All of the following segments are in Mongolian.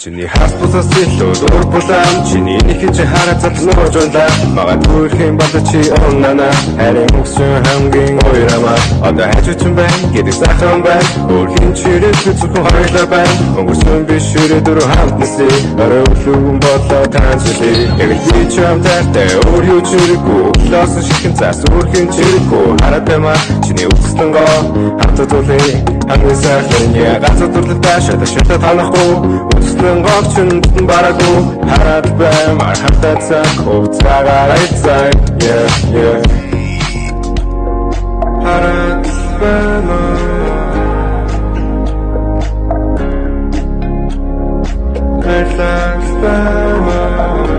Чиний хас бусаас илүү дур булаан чиний нэг чи хараад задлууж байлаа магадгүй хэм бата чи оннана харин өгсөн хамгийн ойрамаа одоо хажууч юм байна гэдэг сайхан байна өөрхийн чирээ зүгэн хойлоо байна өнгөрсөн биш ширээ дөрөв хамтнасээ орой өглөөгөн болоо танцлээ яг л би ч амтартай өөр юу чирэггүй лосон шигэн цаас өөрхийн чирэггүй хараад баймаа чиний үгсэн гоо хатуулээ хамгийн сайхан я гацуудлаа таашаа шатаа танахгүй үгсэн гоочин бараагүй хараад баймаа хатаа цаа хувцаагаар айцаа yeah хараад баймаа relax баймаа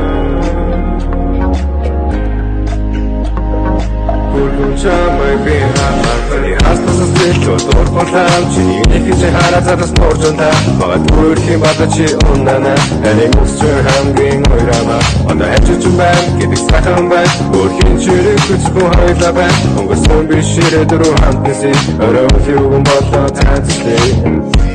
Чамай би хамаархны хастасаас илүү дур болам чиний нэг чи хараад задас нууржунда магадгүй хэм бата чи уннана харин өссөн хамгийн ойрамаа одоо хажууч юм байна гэдэг сайхан байна өөрхийн чирэг хүчгүй хойлоо байна өнгөрсөн биш ширээ дөрөв хамтнасээ орой өглөөгөн болоо танцлээ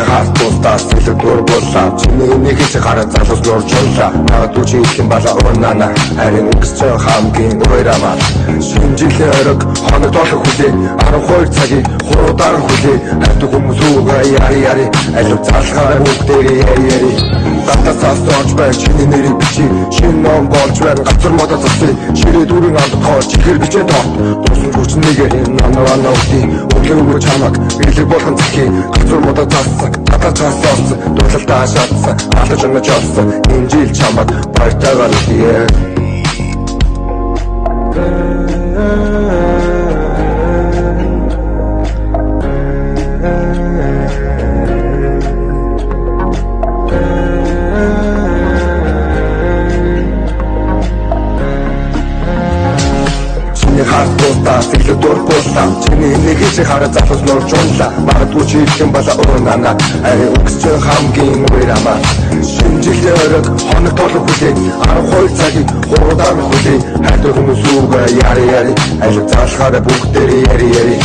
хастуултаас илүү дур боллаа чиний нэг чи хараад залуус нууржуулаа магадгүй чи хэм бала уннана харин өссөн хамгийн ойрамаа шинжилгээ орог хоног толох хүлээ 12 цагийг хуруудар хүлээ хайртай хүмүүс рүүгээ яри алив залхаараа бүгдээрээ яри татасаас дооч бай чиний нэрийг бичи шинэ ном болж байна газар модо засвэ ширээ дүүрэн амдтаар чихэр бичээ тоот тусан хүч нэгээр нанаа үти өглөөгөө чамаг бэлэг болгон зэхий газар модо зассан татасаас дооц дурлалтаа шатсан алж өнгөж олсон энэ жил чамаг баяртайгаар үтээ хастуултаас илүү дур боллаа чиний нэг чи хараад залуус нууржуулаа магадгүй чи хэм бала уннана харин өссөн хамгийн ойрамаа шинжилгээ орог хоног толох хүлээ 12 цагийг хуруудар хүлээ хайртай хүмүүс рүүгээ яри алив залхаараа бүгдээрээ яри